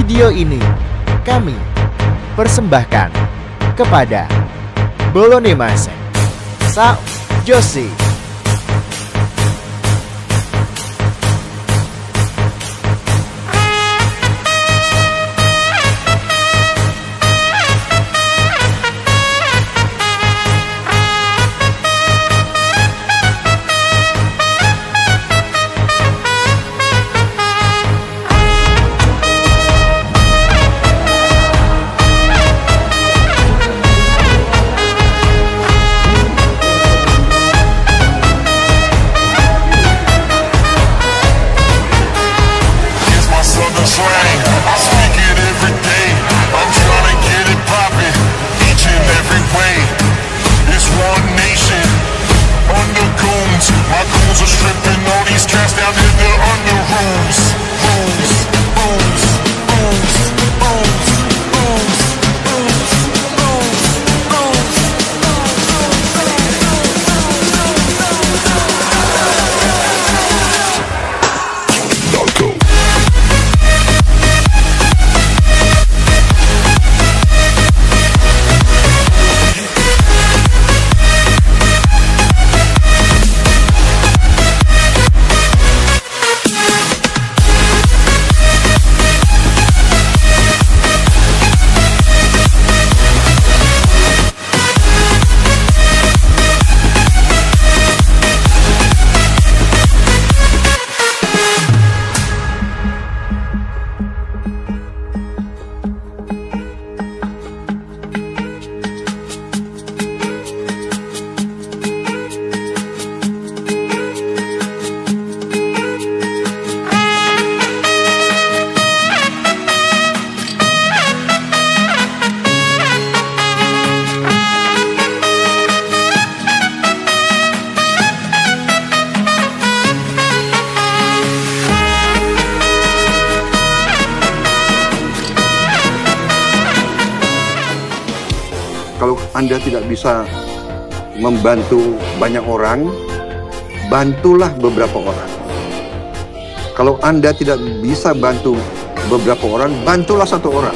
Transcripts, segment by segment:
Video ini kami persembahkan kepada Bolognese Sao Josi. Kalau Anda tidak bisa membantu banyak orang, bantulah beberapa orang. Kalau Anda tidak bisa bantu beberapa orang, bantulah satu orang.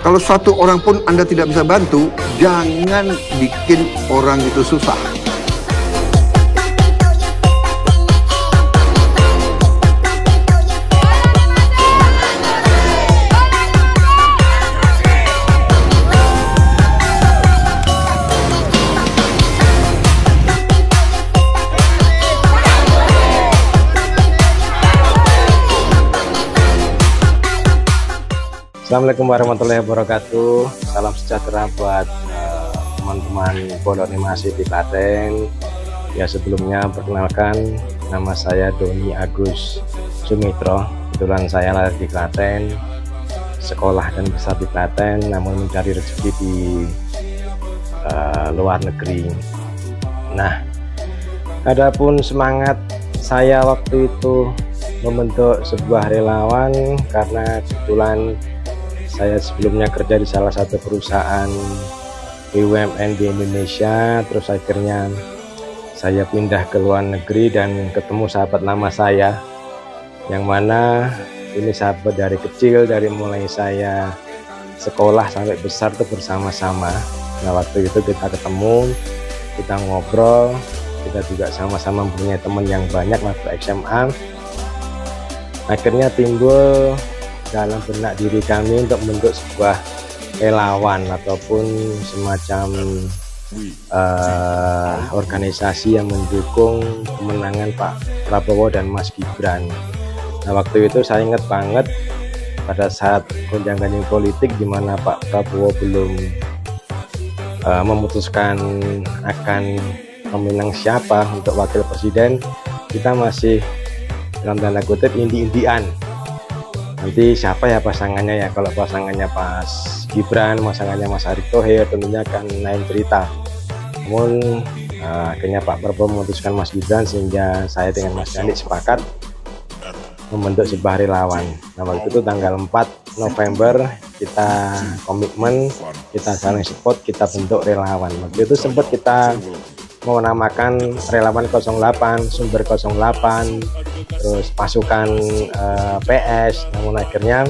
Kalau satu orang pun Anda tidak bisa bantu, jangan bikin orang itu susah. Assalamualaikum warahmatullahi wabarakatuh. Salam sejahtera buat teman-teman Bolognese di Klaten. Ya, sebelumnya perkenalkan, nama saya Doni Agus Sumitro. Kebetulan saya lahir di Klaten, sekolah dan besar di Klaten, namun mencari rezeki di luar negeri. Nah, adapun semangat saya waktu itu membentuk sebuah relawan karena kebetulan saya sebelumnya kerja di salah satu perusahaan BUMN di Indonesia, terus akhirnya saya pindah ke luar negeri dan ketemu sahabat lama saya, yang mana ini sahabat dari kecil, dari mulai saya sekolah sampai besar tuh bersama-sama. Nah, waktu itu kita ketemu, kita ngobrol, kita juga sama-sama punya teman yang banyak waktu SMA. Akhirnya timbul dalam benak diri kami untuk membentuk sebuah relawan ataupun semacam organisasi yang mendukung kemenangan Pak Prabowo dan Mas Gibran. Nah, waktu itu saya ingat banget pada saat gonjang-ganjing politik di mana Pak Prabowo belum memutuskan akan memenang siapa untuk wakil presiden, kita masih dalam tanda kutip indi-indian. Nanti siapa ya pasangannya ya, kalau pasangannya Mas Gibran, pasangannya Mas Erick Thohir, tentunya akan lain cerita. Namun akhirnya Pak Prabowo memutuskan Mas Gibran, sehingga saya dengan Mas Dani sepakat membentuk sebuah relawan. Nah, waktu itu tanggal 4 November kita komitmen, kita saling support, kita bentuk relawan. Waktu itu sempat kita mau menamakan relawan 08, sumber 08, terus pasukan PS, namun akhirnya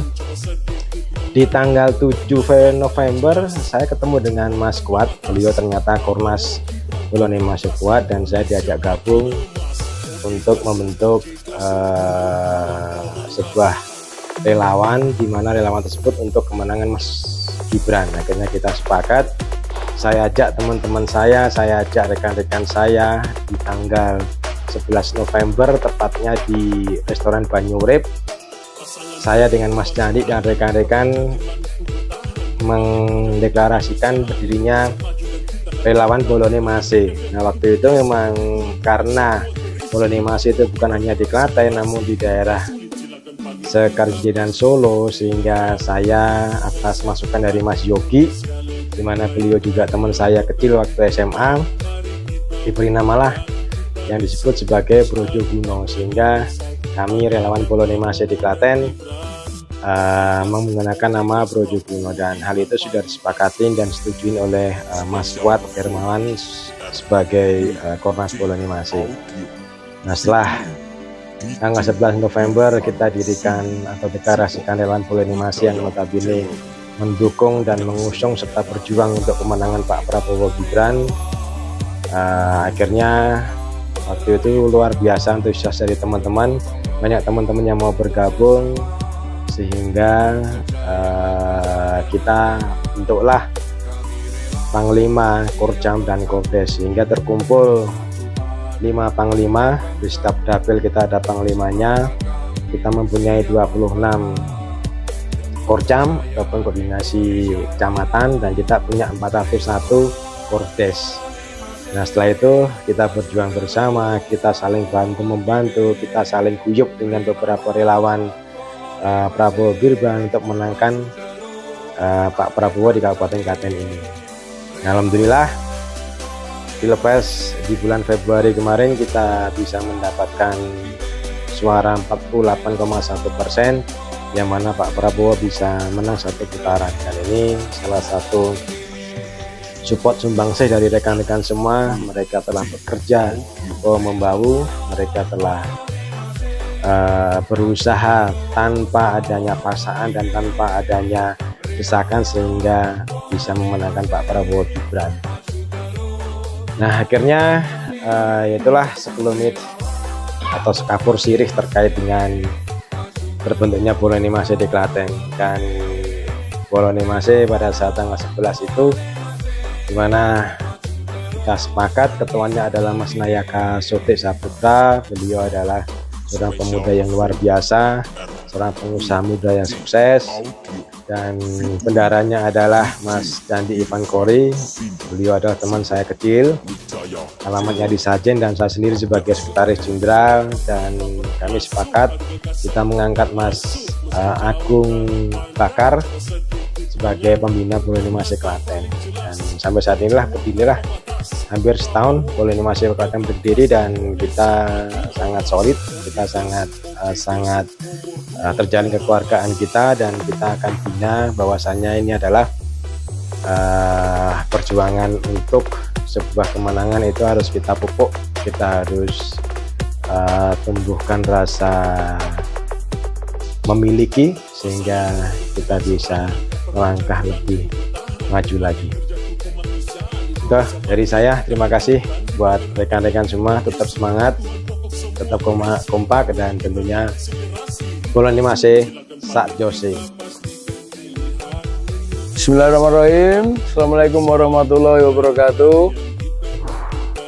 Di tanggal 7 November saya ketemu dengan Mas Kuat. Beliau ternyata Kornas Bolonemase Kuat, dan saya diajak gabung untuk membentuk sebuah relawan, di mana relawan tersebut untuk kemenangan Mas Gibran. Akhirnya kita sepakat, saya ajak teman-teman saya ajak rekan-rekan saya di tanggal 11 November, tepatnya di restoran Banyurip. Saya dengan Mas Candi dan rekan-rekan mendeklarasikan berdirinya relawan Bolonemase. Nah, waktu itu memang karena Bolonemase itu bukan hanya di Klaten namun di daerah Sekarjati dan Solo, sehingga saya atas masukan dari Mas Yogi, di mana beliau juga teman saya kecil waktu SMA, diberi namalah yang disebut sebagai Brojo Guno, sehingga kami relawan Bolonemase di Klaten menggunakan nama Brojo Guno, dan hal itu sudah disepakati dan disetujui oleh Mas Kuat Hermawan sebagai Kornas Bolonemase. Nah, setelah tanggal 11 November kita dirikan atau deklarasikan relawan Bolonemase yang notabene mendukung dan mengusung serta berjuang untuk kemenangan Pak Prabowo Gibran. Akhirnya waktu itu luar biasa antusias dari teman-teman, banyak teman-teman yang mau bergabung, sehingga kita bentuklah Panglima, Korjam, dan Kordes, sehingga terkumpul 5 panglima. Di setiap dapil kita ada panglimanya. Kita mempunyai 26 Korjam ataupun koordinasi kecamatan, dan kita punya 401 Kordes. Nah, setelah itu kita berjuang bersama, kita saling bantu-membantu, kita saling guyup dengan beberapa relawan Prabowo Gibran untuk menangkan Pak Prabowo di Kabupaten Klaten ini. Nah, alhamdulillah Pilpres di bulan Februari kemarin kita bisa mendapatkan suara 48,1%, yang mana Pak Prabowo bisa menang 1 putaran. Dan ini salah satu support sumbangsih dari rekan-rekan semua. Mereka telah bekerja membahu, mereka telah berusaha tanpa adanya paksaan dan tanpa adanya desakan, sehingga bisa memenangkan Pak Prabowo Gibran. Nah, akhirnya itulah sekelumit atau sekapur sirih terkait dengan terbentuknya Bolonemase di Klaten. Dan Bolonemase pada saat tanggal 11 itu, dimana kita sepakat ketuanya adalah Mas Nayaka Sotik Saputra. Beliau adalah seorang pemuda yang luar biasa, seorang pengusaha muda yang sukses, dan bendaranya adalah Mas Candi Ivan Kori. Beliau adalah teman saya kecil, alamatnya di Sajen, dan saya sendiri sebagai sekretaris jenderal. Dan kami sepakat kita mengangkat Mas Agung Bakar sebagai pembina Bolonemase Klaten. Dan sampai saat inilah berdirilah hampir setahun Bolonemase Klaten berdiri, dan kita sangat solid, kita sangat terjalin kekeluargaan kita, dan kita akan bina bahwasannya ini adalah perjuangan untuk sebuah kemenangan. Itu harus kita pupuk, kita harus tumbuhkan rasa memiliki, sehingga kita bisa melangkah lebih maju lagi. Udah dari saya, terima kasih buat rekan-rekan semua, tetap semangat, tetap kompak, dan tentunya Bolonemase Sak Jose. Bismillahirrahmanirrahim. Assalamualaikum warahmatullahi wabarakatuh.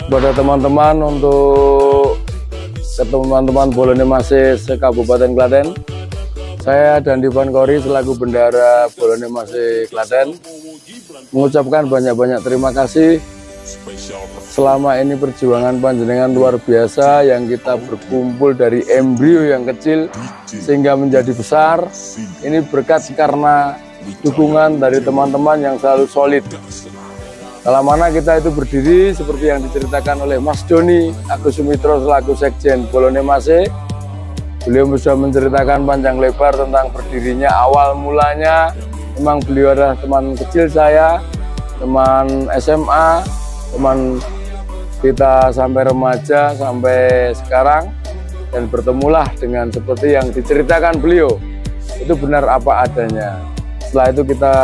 Kepada teman-teman, untuk teman-teman Bolonemase se-Kabupaten Klaten, saya dan Ivan Kori selaku bendara Bolonemase Klaten mengucapkan banyak-banyak terima kasih. Selama ini perjuangan panjenengan luar biasa, yang kita berkumpul dari embrio yang kecil sehingga menjadi besar. Ini berkat karena dukungan dari teman-teman yang selalu solid. Dalam mana kita itu berdiri seperti yang diceritakan oleh Mas Doni Agus Sumitro selaku Sekjen Bolonemase. Beliau sudah menceritakan panjang lebar tentang berdirinya awal mulanya. Memang beliau adalah teman kecil saya, teman SMA, teman kita sampai remaja, sampai sekarang, dan bertemulah dengan seperti yang diceritakan beliau. Itu benar apa adanya. Setelah itu kita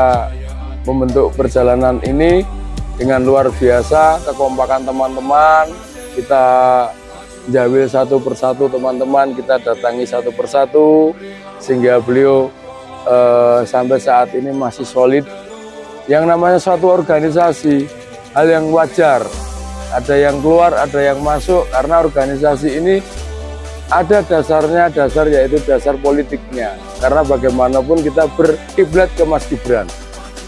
membentuk perjalanan ini dengan luar biasa, kekompakan teman-teman, kita jawil satu persatu teman-teman, kita datangi satu persatu, sehingga beliau sampai saat ini masih solid. Yang namanya suatu organisasi, hal yang wajar, ada yang keluar, ada yang masuk, karena organisasi ini ada dasarnya, yaitu dasar politiknya. Karena bagaimanapun kita berkiblat ke Mas Gibran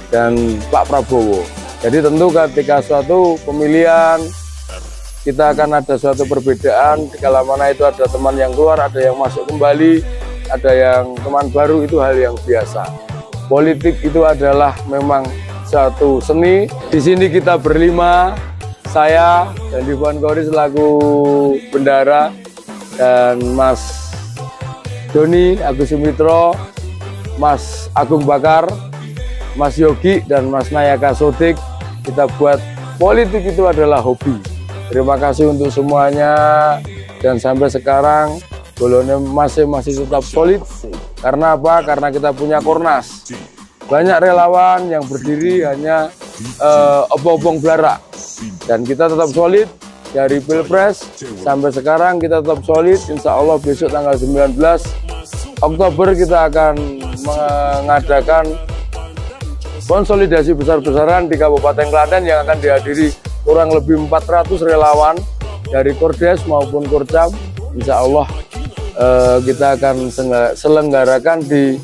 dan Pak Prabowo. Jadi tentu ketika suatu pemilihan kita akan ada suatu perbedaan, segala mana itu ada teman yang keluar, ada yang masuk kembali, ada yang teman baru, itu hal yang biasa. Politik itu adalah memang satu seni. Di sini kita berlima, saya dan Iwan Kori selaku bendara, dan Mas Doni Agus Sumitro, Mas Agung Bakar, Mas Yogi, dan Mas Nayaka Sodik. Kita buat politik itu adalah hobi. Terima kasih untuk semuanya, dan sampai sekarang Bolone masih tetap solid. Karena apa? Karena kita punya Kornas. Banyak relawan yang berdiri hanya obong-obong belaka, dan kita tetap solid. Dari Pilpres sampai sekarang kita tetap solid. Insya Allah besok tanggal 19 Oktober kita akan mengadakan konsolidasi besar-besaran di Kabupaten Klaten yang akan dihadiri kurang lebih 400 relawan dari Kordes maupun Korcam. Insya Allah kita akan selenggarakan di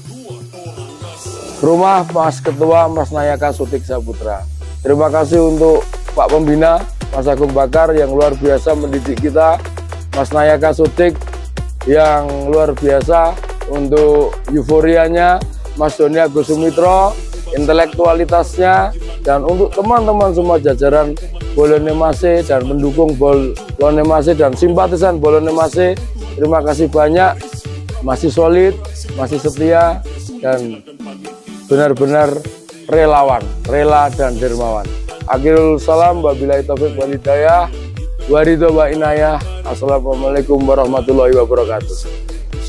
rumah Mas Ketua Mas Nayaka Sodik Saputra. Terima kasih untuk Pak Pembina Mas Agung Bakar yang luar biasa mendidik kita, Mas Nayaka Sodik yang luar biasa untuk euforianya, Mas Doni Agus Sumitro intelektualitasnya, dan untuk teman-teman semua jajaran Bolone Mase dan pendukung Bolone Mase dan simpatisan Bolone Mase, terima kasih banyak, masih solid, masih setia, dan benar-benar relawan, rela dan dermawan. Akhirul salam, wabillahi taufiq wal hidayah, waridho wa inayah. Assalamualaikum warahmatullahi wabarakatuh.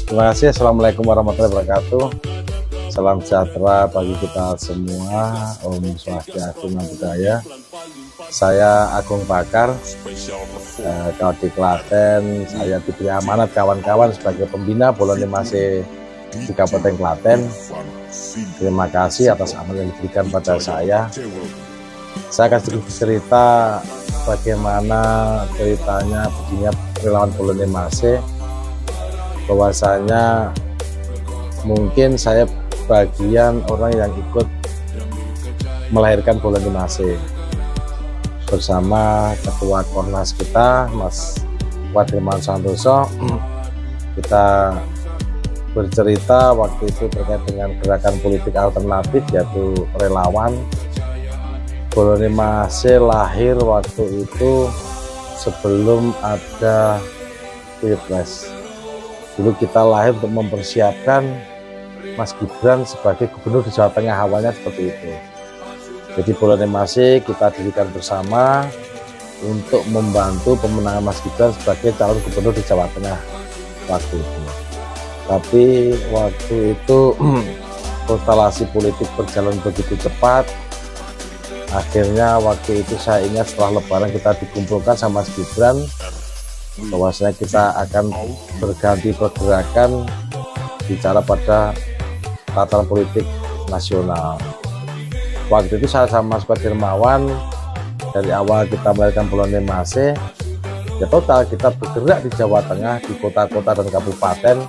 Terima kasih. Assalamualaikum warahmatullahi wabarakatuh. Salam sejahtera bagi kita semua. Om Swastiastu, Namo Buddhaya. Saya Agung Bakar. Kalau di Klaten, saya diberi amanat kawan-kawan sebagai pembina Bolone Mase di Kabupaten Klaten. Terima kasih atas amanat yang diberikan pada saya. Saya akan sedikit cerita bagaimana ceritanya begini relawan Bolone Mase. Bahwasanya mungkin saya bagian orang yang ikut melahirkan Bolone Mase bersama Ketua Kornas kita, Mas Wadirman Santoso. Kita bercerita waktu itu terkait dengan gerakan politik alternatif, yaitu relawan. Bolone Mase lahir waktu itu sebelum ada Pilpres. Dulu kita lahir untuk mempersiapkan Mas Gibran sebagai gubernur di Jawa Tengah, awalnya seperti itu. Jadi Bolone Mase kita dirikan bersama untuk membantu pemenangan Mas Gibran sebagai calon gubernur di Jawa Tengah waktu itu. Tapi waktu itu konstelasi politik berjalan begitu cepat. Akhirnya waktu itu saya ingat setelah Lebaran kita dikumpulkan sama Mas Gibran, bahwasanya kita akan berganti pergerakan bicara pada tataran politik nasional. Waktu itu saya sama Mas Dermawan, dari awal kita melahirkan Bolone Mase, ya total kita bergerak di Jawa Tengah, di kota-kota dan kabupaten,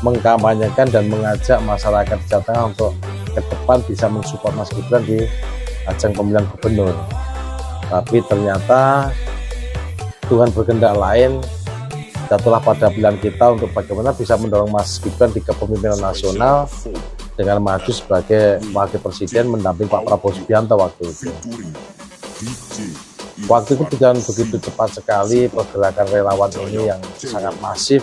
mengkampanyekan dan mengajak masyarakat di Jawa Tengah untuk ke depan bisa mensupport Mas Gibran di ajang pemilihan gubernur. Tapi ternyata Tuhan berkehendak lain, jatuhlah pada pilihan kita untuk bagaimana bisa mendorong Mas Gibran di kepemimpinan nasional dengan maju sebagai wakil presiden mendamping Pak Prabowo Subianto waktu itu. Waktu itu berjalan begitu cepat sekali pergerakan relawan ini yang sangat masif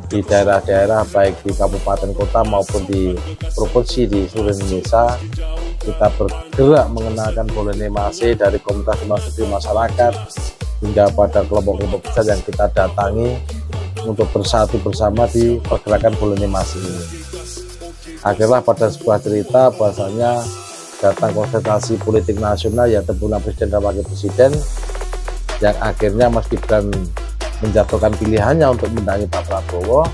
di daerah-daerah, baik di kabupaten kota maupun di provinsi di seluruh Indonesia. Kita bergerak mengenalkan Bolone Mase dari komunitas masyarakat hingga pada kelompok-kelompok besar yang kita datangi untuk bersatu bersama di pergerakan Bolone Mase ini. akhirnya pada sebuah cerita bahwasanya datang konsentrasi politik nasional yaitu pemilihan presiden dan wakil presiden, yang akhirnya Mas Gibran menjatuhkan pilihannya untuk mendampingi Pak Prabowo.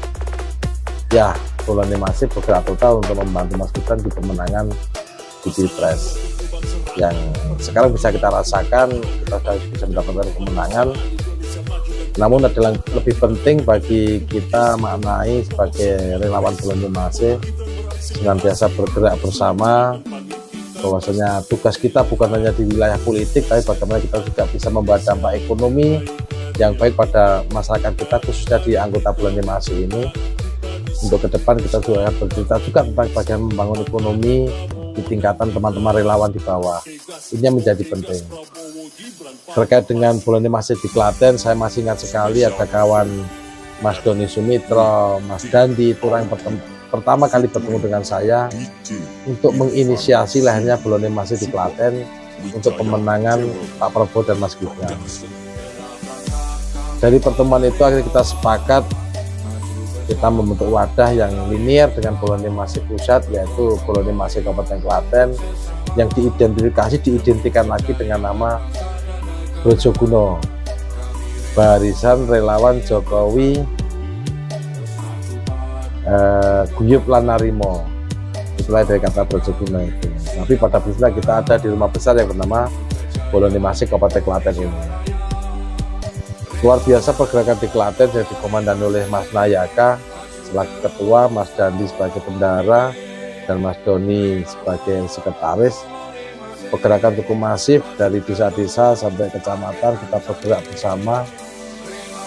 Ya, Boloni Masih bergerak total untuk membantu Mas Gibran di pemenangan di Pilpres yang sekarang bisa kita rasakan, kita sudah bisa mendapatkan kemenangan. Namun adalah lebih penting bagi kita maknai sebagai relawan Boloni Masih senantiasa bergerak bersama, bahwasanya tugas kita bukan hanya di wilayah politik, tapi bagaimana kita juga bisa membawa dampak ekonomi yang baik pada masyarakat kita, khususnya di anggota Boloni Masih ini. Untuk ke depan kita juga akan bercerita juga tentang bagaimana membangun ekonomi di tingkatan teman-teman relawan di bawah. Ini yang menjadi penting. Terkait dengan Boloni Masih di Klaten, saya masih ingat sekali ada kawan Mas Doni Sumitro, Mas Dandi, itu orang yang pertama kali bertemu dengan saya untuk menginisiasi lahirnya Boloni Masih di Klaten untuk pemenangan Pak Prabowo dan Mas Gibran. Dari pertemuan itu akhirnya kita sepakat kita membentuk wadah yang linier dengan Boloni Masih Pusat, yaitu Boloni Masih Kabupaten Klaten, yang diidentikan lagi dengan nama Brojoguno, Barisan Relawan Jokowi Guyub Lanarimo. Itulah dari kata Brojoguno itu. Tapi pada prinsipnya kita ada di rumah besar yang bernama Boloni Masih Kabupaten Klaten ini. Luar biasa pergerakan di Klaten yang dikomandani oleh Mas Nayaka selaku ketua, Mas Dandi sebagai bendahara, dan Mas Doni sebagai sekretaris. Pergerakan cukup masif dari desa-desa sampai kecamatan, kita bergerak bersama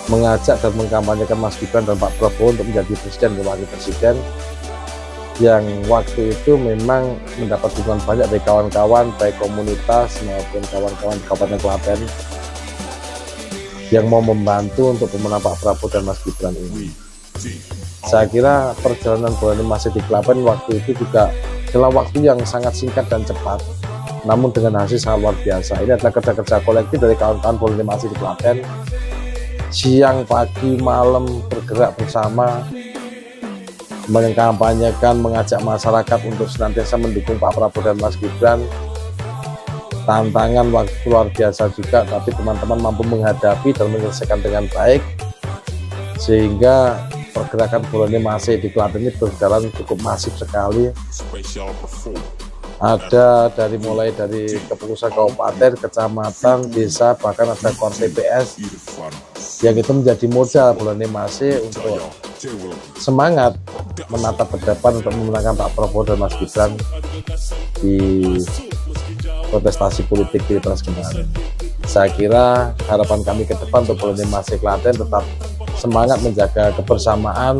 mengajak dan mengkampanyekan Mas Gibran dan Pak Prabowo untuk menjadi presiden dan wakil presiden, yang waktu itu memang mendapat dukungan banyak dari kawan-kawan baik komunitas maupun kawan-kawan di Kabupaten Klaten yang mau membantu untuk pemenang Pak Prabowo dan Mas Gibran ini. Saya kira perjalanan Boloni Masih di Klaten waktu itu juga dalam waktu yang sangat singkat dan cepat, namun dengan hasil sangat luar biasa. Ini adalah kerja-kerja kolektif dari kawan-kawan Boloni Masih di Klaten, siang, pagi, malam bergerak bersama, mengkampanyekan, mengajak masyarakat untuk senantiasa mendukung Pak Prabowo dan Mas Gibran. Tantangan waktu luar biasa juga, tapi teman-teman mampu menghadapi dan menyelesaikan dengan baik, sehingga pergerakan Boloni Masih di Klaten ini berjalan cukup masif sekali. Ada mulai dari kepengurusan kabupaten, kecamatan, desa, bahkan ada KOR TPS yang itu menjadi modal Boloni Masih untuk semangat menatap ke depan untuk memenangkan Pak Prabowo dan Mas Gibran di kontestasi politik Pilpres kemarin. Saya kira harapan kami ke depan untuk Boloni Masih Klaten tetap semangat menjaga kebersamaan,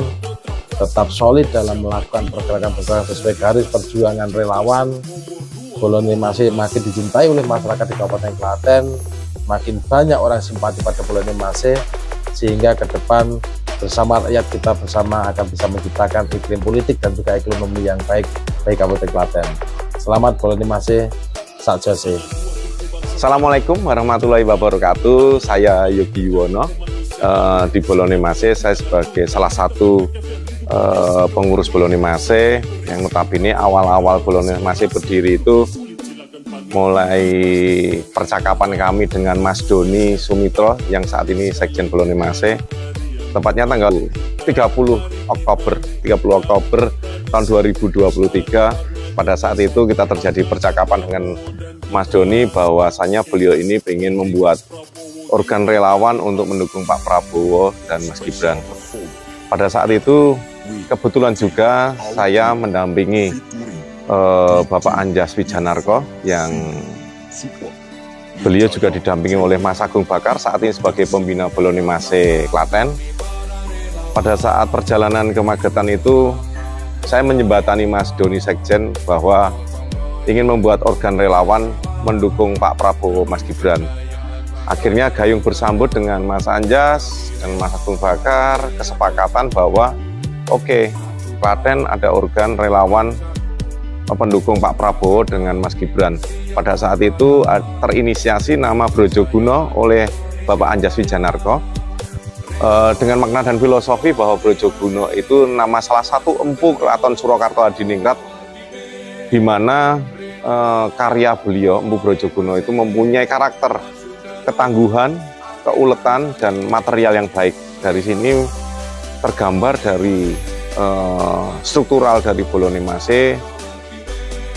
tetap solid dalam melakukan pergerakan-pergerakan sesuai garis perjuangan relawan. Boloni Masih makin dicintai oleh masyarakat di Kabupaten Klaten, makin banyak orang simpati pada Boloni Masih, sehingga ke depan bersama rakyat kita bersama akan bisa menciptakan iklim politik dan juga ekonomi yang baik bagi Kabupaten Klaten. Selamat Boloni Masih, Sak Jose. Assalamualaikum warahmatullahi wabarakatuh. Saya Yogi Yuwono di Boloni Masih. Saya sebagai salah satu pengurus Boloni Masih yang notabene awal-awal Boloni Masih berdiri itu mulai percakapan kami dengan Mas Doni Sumitro yang saat ini Sekjen Boloni Masih, tepatnya tanggal 30 Oktober tahun 2023. Pada saat itu kita terjadi percakapan dengan Mas Doni bahwasanya beliau ini ingin membuat organ relawan untuk mendukung Pak Prabowo dan Mas Gibran. Pada saat itu kebetulan juga saya mendampingi Bapak Anjas Wijanarko, yang beliau juga didampingi oleh Mas Agung Bakar saat ini sebagai pembina Boloni Masih Klaten. Pada saat perjalanan ke Magetan itu saya menjembatani Mas Doni Sekjen bahwa ingin membuat organ relawan mendukung Pak Prabowo Mas Gibran. Akhirnya gayung bersambut dengan Mas Anjas dan Mas Agung Bakar, kesepakatan bahwa oke, Klaten ada organ relawan pendukung Pak Prabowo dengan Mas Gibran. Pada saat itu terinisiasi nama Brojoguno oleh Bapak Anjas Wijanarko. dengan makna dan filosofi bahwa Brojoguno itu nama salah satu empu Keraton Surakarta Hadiningrat, di mana karya beliau Empu Brojoguno itu mempunyai karakter ketangguhan, keuletan, dan material yang baik. Dari sini tergambar dari struktural dari Bolognimase,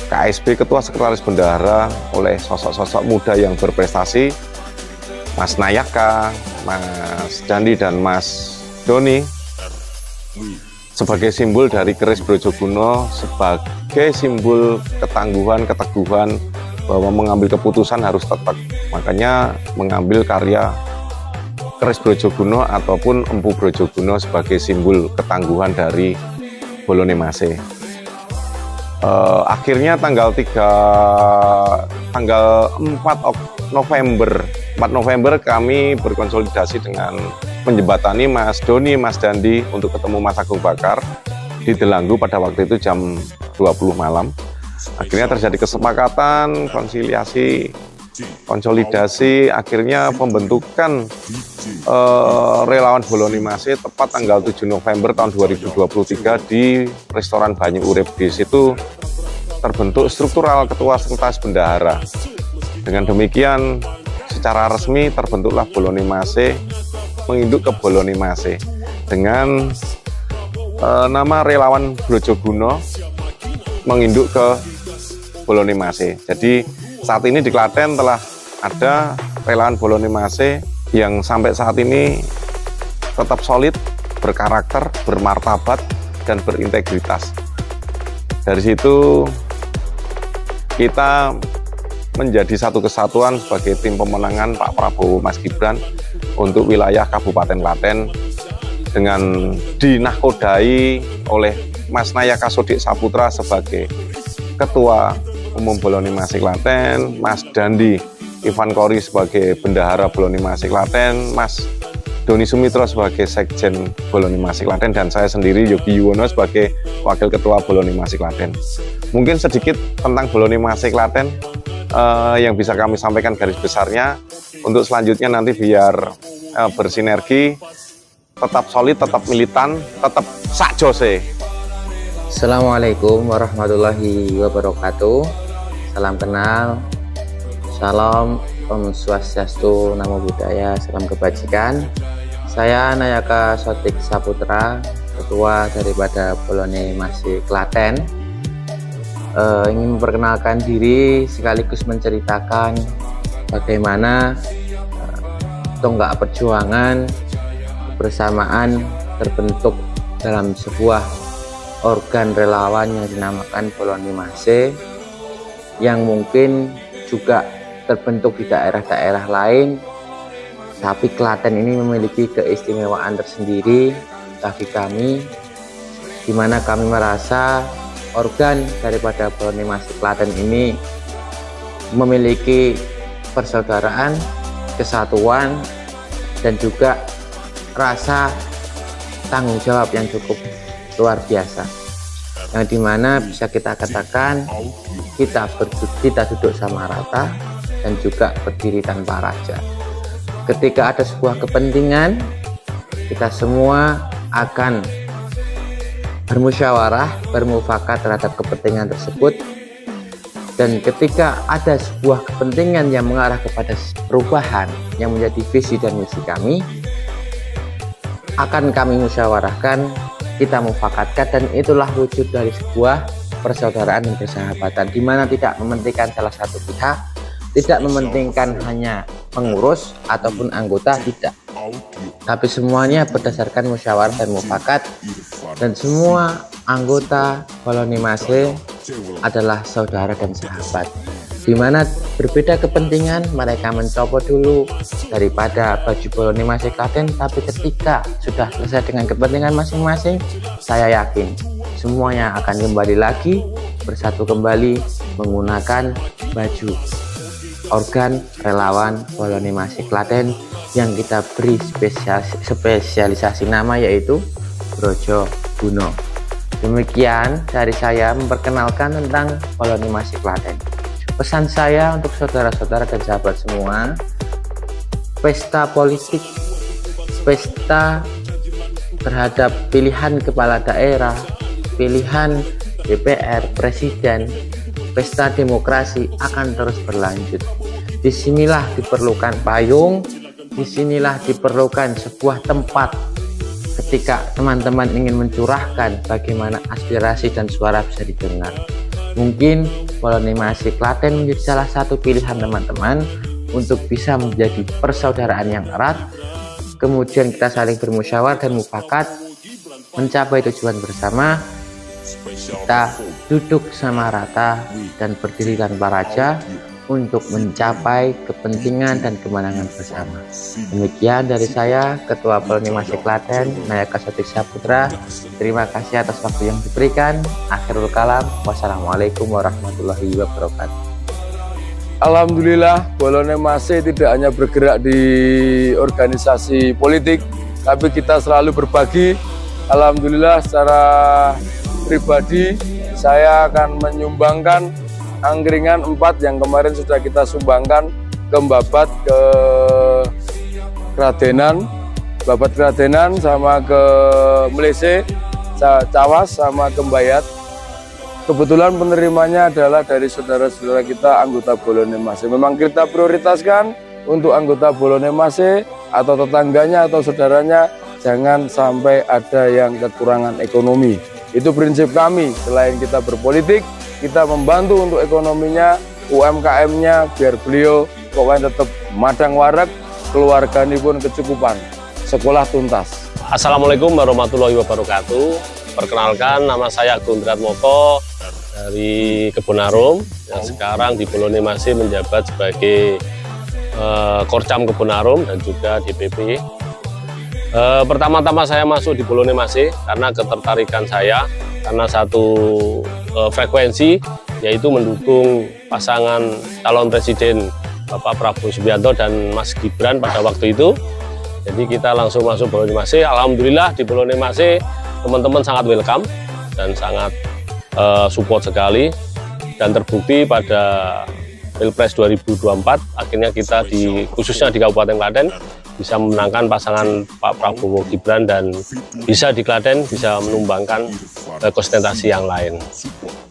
KSB Ketua Sekretaris Bendahara oleh sosok-sosok muda yang berprestasi, Mas Nayaka, Mas Dandi, dan Mas Doni, sebagai simbol dari keris Brojoguno, sebagai simbol ketangguhan, keteguhan, bahwa mengambil keputusan harus tetap. Makanya mengambil karya keris Brojoguno ataupun Empu Brojoguno sebagai simbol ketangguhan dari Bolognimase. Akhirnya tanggal 4 November kami berkonsolidasi dengan menjembatani Mas Doni, Mas Dandi untuk ketemu Mas Agung Bakar di Delanggu pada waktu itu jam 20 malam. Akhirnya terjadi kesepakatan, konsolidasi, akhirnya pembentukan relawan Bolognimase tepat tanggal 7 November tahun 2023 di Restoran Banyu Urip. Di situ terbentuk struktural Ketua Sekretaris Bendahara. Dengan demikian secara resmi terbentuklah Bolognimase, menginduk ke Bolognimase dengan nama relawan Brojoguno, menginduk ke Bolognimase. Jadi saat ini di Klaten telah ada relawan Bolognimase yang sampai saat ini tetap solid, berkarakter, bermartabat, dan berintegritas. Dari situ kita menjadi satu kesatuan sebagai tim pemenangan Pak Prabowo Mas Gibran untuk wilayah Kabupaten Klaten, dengan dinahkodai oleh Mas Nayaka Sodik Saputra sebagai Ketua Umum Bolognimase Klaten, Mas Dandi Ivan Kori sebagai Bendahara Bolognimase Klaten, Mas Doni Sumitro sebagai Sekjen Bolognimase Klaten, dan saya sendiri Yogi Yuwono sebagai Wakil Ketua Bolognimase Klaten. Mungkin sedikit tentang Bolognimase Klaten yang bisa kami sampaikan garis besarnya. Untuk selanjutnya nanti biar bersinergi, tetap solid, tetap militan, tetap sakjose. Assalamualaikum warahmatullahi wabarakatuh. Salam kenal, salam, Om Swastiastu, Namo Buddhaya, salam kebajikan. Saya Nayaka Sodik Saputra, Ketua daripada Bolognimase Klaten. Ingin memperkenalkan diri sekaligus menceritakan bagaimana tonggak perjuangan kebersamaan terbentuk dalam sebuah organ relawan yang dinamakan Bolognimase, yang mungkin juga terbentuk di daerah-daerah lain, tapi Klaten ini memiliki keistimewaan tersendiri bagi kami, di mana kami merasa organ daripada Bolognimase Klaten ini memiliki persaudaraan, kesatuan, dan juga rasa tanggung jawab yang cukup luar biasa, yang dimana bisa kita katakan kita duduk sama rata dan juga berdiri tanpa raja. Ketika ada sebuah kepentingan, kita semua akan bermusyawarah, bermufakat terhadap kepentingan tersebut. Dan ketika ada sebuah kepentingan yang mengarah kepada perubahan yang menjadi visi dan misi kami, akan kami musyawarahkan, kita mufakatkan, dan itulah wujud dari sebuah persaudaraan dan persahabatan, di mana tidak mementingkan salah satu pihak, tidak mementingkan hanya pengurus ataupun anggota, tidak, tapi semuanya berdasarkan musyawarah dan mufakat, dan semua anggota Bolognimase adalah saudara dan sahabat, di mana berbeda kepentingan, mereka mencopot dulu daripada baju Bolognimase Klaten, tapi ketika sudah selesai dengan kepentingan masing-masing, saya yakin semuanya akan kembali lagi, bersatu kembali menggunakan baju organ relawan Bolognimase Klaten yang kita beri spesialisasi nama, yaitu Brojoguno. Demikian dari saya memperkenalkan tentang Bolognimase Klaten. Pesan saya untuk saudara-saudara dan sahabat semua, pesta politik pesta terhadap pilihan kepala daerah, pilihan DPR, presiden, pesta demokrasi akan terus berlanjut. Disinilah diperlukan payung, disinilah diperlukan sebuah tempat ketika teman-teman ingin mencurahkan bagaimana aspirasi dan suara bisa didengar. Mungkin Bolonimase Klaten menjadi salah satu pilihan teman-teman untuk bisa menjadi persaudaraan yang erat. Kemudian kita saling bermusyawarah dan mufakat mencapai tujuan bersama. Kita duduk sama rata dan berdiri tanpa raja untuk mencapai kepentingan dan kemenangan bersama. Demikian dari saya, Ketua Bolonimase Klaten, Nayaka Sotik Saputra. Terima kasih atas waktu yang diberikan. Akhirul kalam, wassalamualaikum warahmatullahi wabarakatuh. Alhamdulillah, Bolonimase tidak hanya bergerak di organisasi politik, tapi kita selalu berbagi. Alhamdulillah, secara pribadi saya akan menyumbangkan angkringan 4 yang kemarin sudah kita sumbangkan ke Babat, ke Kradenan, Babat Kradenan, sama ke Melese, Cawas, sama ke Mbayat. Kebetulan penerimanya adalah dari saudara-saudara kita anggota Bolonimase. Memang kita prioritaskan untuk anggota Bolonimase atau tetangganya atau saudaranya jangan sampai ada yang kekurangan ekonomi. Itu prinsip kami. Selain kita berpolitik, kita membantu untuk ekonominya, UMKM-nya, biar beliau pokoknya tetap madang warak, keluarganya pun kecukupan, sekolah tuntas. Assalamualaikum warahmatullahi wabarakatuh. Perkenalkan, nama saya Gundrat Moko dari Kebonarum, yang sekarang di Bolonimase menjabat sebagai Korcam Kebonarum dan juga DPP. Pertama-tama saya masuk di Bolonimase karena ketertarikan saya, karena satu frekuensi, yaitu mendukung pasangan calon presiden Bapak Prabowo Subianto dan Mas Gibran pada waktu itu. Jadi kita langsung masuk Bolonimase. Alhamdulillah di Bolonimase teman-teman sangat welcome dan sangat support sekali, dan terbukti pada Pilpres 2024 akhirnya kita khususnya di Kabupaten Klaten bisa memenangkan pasangan Pak Prabowo Gibran dan bisa di Klaten bisa menumbangkan konsentrasi yang lain.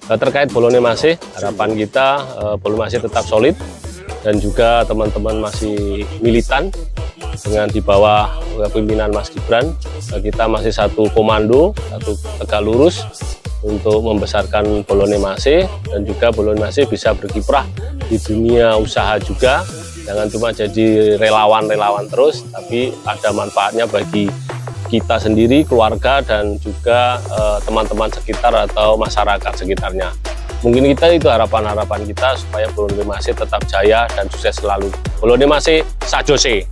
Terkait Bolonimase, harapan kita Bolonimase tetap solid dan juga teman-teman masih militan dengan di bawah pimpinan Mas Gibran. Kita masih satu komando, satu tegak lurus untuk membesarkan Bolonimase, dan juga Bolonimase bisa berkiprah di dunia usaha juga. Jangan cuma jadi relawan-relawan terus, tapi ada manfaatnya bagi kita sendiri, keluarga, dan juga teman-teman sekitar atau masyarakat sekitarnya. Mungkin itu harapan-harapan kita supaya Bolonimase tetap jaya dan sukses selalu. Bolonimase Sajose.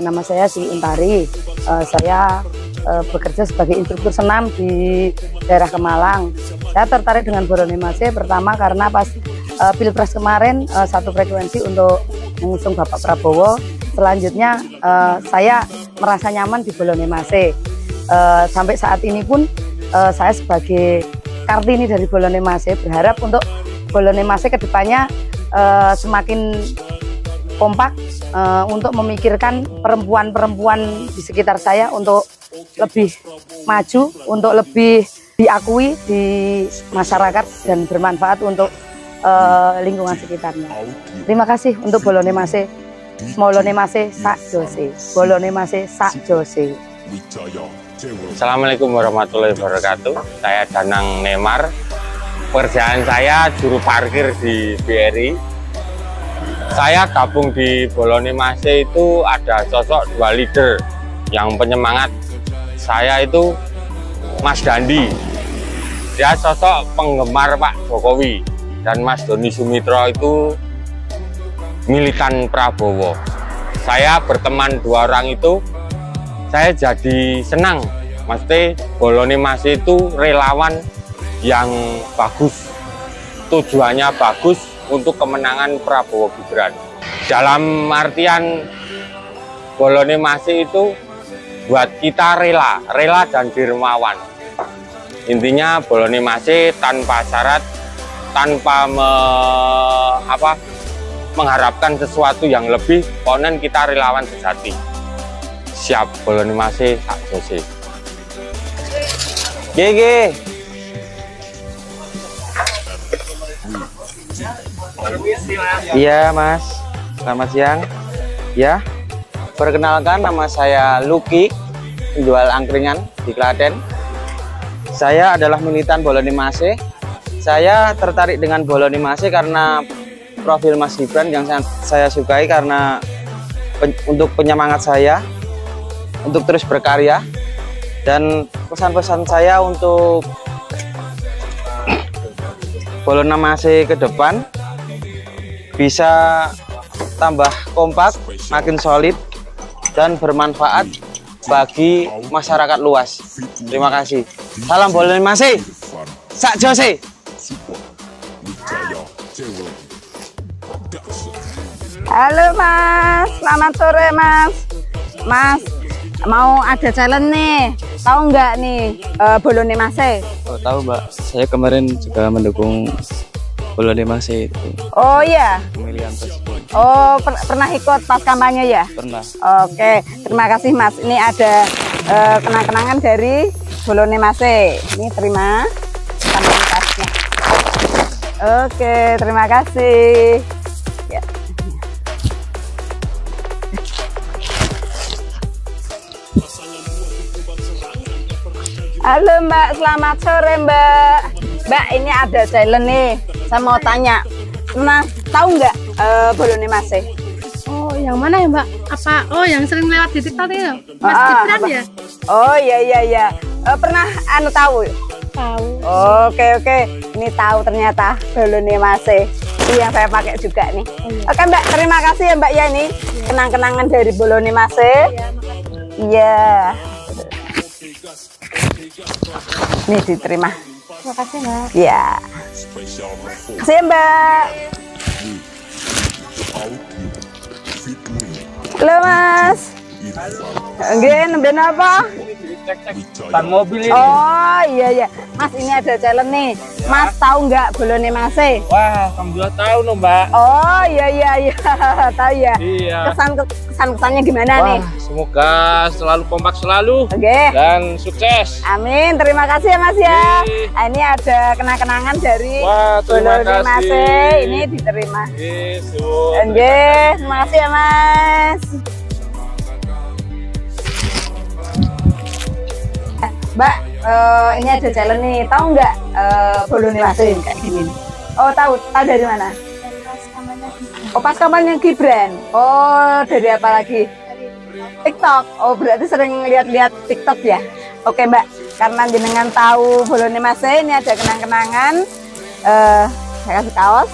Nama saya Sri Untari. Saya bekerja sebagai instruktur senam di daerah Kemalang. Saya tertarik dengan Bolonimase pertama karena pas Pilpres kemarin satu frekuensi untuk mengusung Bapak Prabowo. Selanjutnya saya merasa nyaman di Bolonimase. Sampai saat ini pun saya sebagai Kartini dari Bolonimase berharap untuk Bolonimase kedepannya semakin kompak untuk memikirkan perempuan-perempuan di sekitar saya untuk lebih maju, untuk lebih diakui di masyarakat dan bermanfaat untuk lingkungan sekitarnya. Terima kasih untuk Bolonimase. Bolonimase Sajose. Bolonimase Sajose. Assalamualaikum warahmatullahi wabarakatuh. Saya Danang Nemar. Pekerjaan saya juru parkir di BRI. Saya gabung di Bolonimase itu ada sosok 2 leader yang penyemangat. Saya itu Mas Dandi, dia sosok penggemar Pak Jokowi, dan Mas Doni Sumitro itu militan Prabowo. Saya berteman 2 orang itu, saya jadi senang. Maksudnya Bolonimase itu relawan yang bagus, tujuannya bagus untuk kemenangan Prabowo Gibran. Dalam artian Bolonimase itu buat kita rela dan dermawan. Intinya Bolonimase tanpa syarat, tanpa mengharapkan sesuatu yang lebih, pokoknya kita relawan sejati. siap Bolognese Sak Jose. Gege. Iya Mas, selamat siang. Ya, perkenalkan nama saya Lucky, penjual angkringan di Klaten. Saya adalah militan Bolognese. Saya tertarik dengan Bolognese karena profil Mas Gibran yang saya sukai, karena untuk penyemangat saya untuk terus berkarya, dan pesan-pesan saya untuk Bolognese ke depan bisa tambah kompak, makin solid dan bermanfaat bagi masyarakat luas. Terima kasih. Salam Bolognese Sak Jose. Halo Mas, selamat sore Mas. Mas, mau ada challenge nih. Tahu nggak nih Bolognese? Oh, tahu Mbak. Saya kemarin juga mendukung Bolognese itu. Oh iya. Pemilihan presiden. Oh, pernah ikut pas kampanye ya? Pernah. Oke, terima kasih Mas. Ini ada kenang-kenangan dari Bolognese. Ini terima komunitasnya. Oke, terima kasih. Ya. Halo Mbak, selamat sore Mbak. Mbak, ini ada challenge nih. Saya mau tanya, pernah tahu nggak Bolognese? Oh, yang mana ya Mbak? Apa? Oh, yang sering lewat di TikTok itu, Mas Gibran ya? Oh iya. Pernah tahu? Tahu. Oke. Ini tahu ternyata Bolognese. Ini yang saya pakai juga nih. Oke Mbak, terima kasih ya Mbak ya, ini kenang-kenangan dari Bolognese. Iya. Nih diterima. Terima kasih Mbak. Iya. Kasih ya Mbak. Halo Mas. Nggih, nemben apa? Ban mobil ini. Oh iya. Mas, ini ada challenge nih. Mas tahu nggak Bolognese? Wah, alhamdulillah tahu loh Mbak. Oh iya. Tahu ya. Iya. Kesannya gimana nih? Semoga selalu kompak selalu. Oke. Dan sukses. Amin. Terima kasih ya Mas ya. Ini ada kenang-kenangan dari Bolognese. Ini diterima. Oke, terima kasih ya Mas. Mbak, ini ada challenge nih. Tahu nggak Bolognese kayak gini? Oh, tahu dari mana? Oh, pas kampanye Gibran. Oh, dari apa lagi? TikTok. Oh, berarti sering lihat-lihat TikTok ya? Oke Mbak, karena jenengan tahu Bolognese, ini ada kenang-kenangan. Saya kasih kaos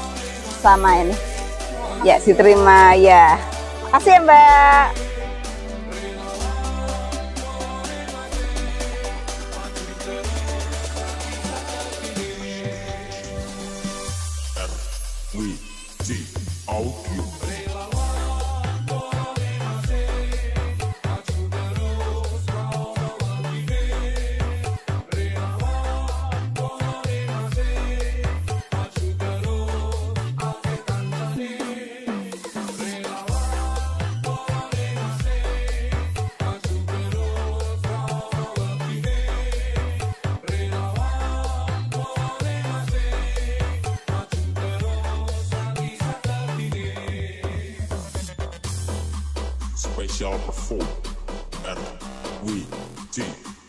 sama ini. Ya, diterima ya. Makasih ya Mbak. Audio. Special perform RWJ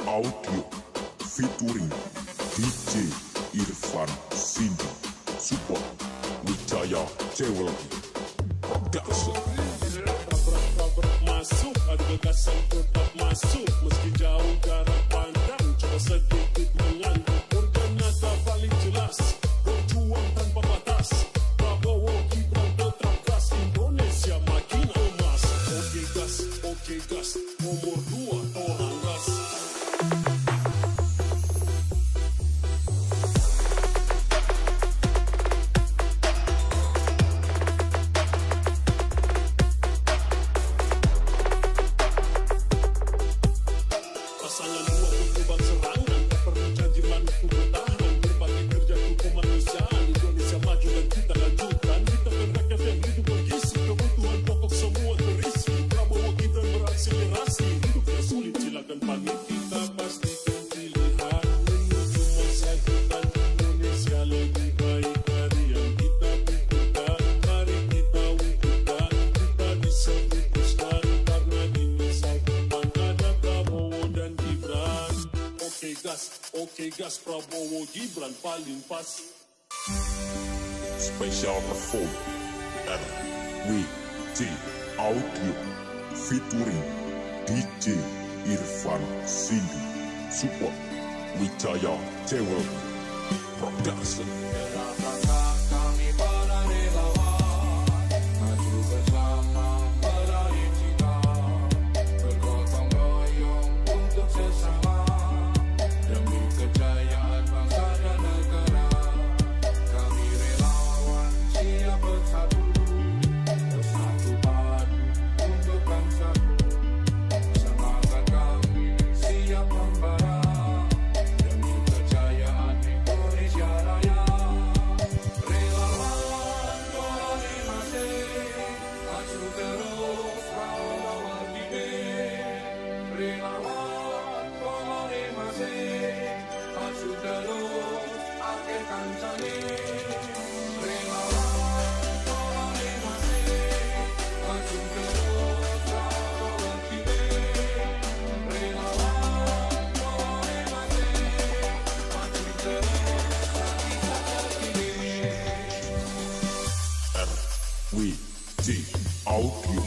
Audio featuring DJ Irfan Cindy, support Wijaya Jewelry Production. Masuk, ada gagasan tetap masuk, meski jauh jarak pandang, coba sedikit mengantuk, ternyata paling jelas, berjuang tanpa batas, Prabowo Gibran tetap gas, Indonesia makin emas. Oke gas, nomor 2 orang gas. gas Prabowo Gibran paling pas. Special perform RWT Audio featuring DJ Irfan Cindy, support Wijaya Jewel Production. Kami para relawan maju bersama meraih cita, bergotong royong untuk sesama demi kejayaan bangsa dan negara. Kami relawan siap bersatu, bersatu padu untuk bangsaku. Semangat kami siap membara demi kejayaan Indonesia Raya. Relawan boleh masih maju terus melawan dibir. Relawan boleh masih maju terus akhirkan jani. Relawan boleh masih maju terus melawan dibir. Relawan boleh masih maju terus lagi saja kini. RWT Audio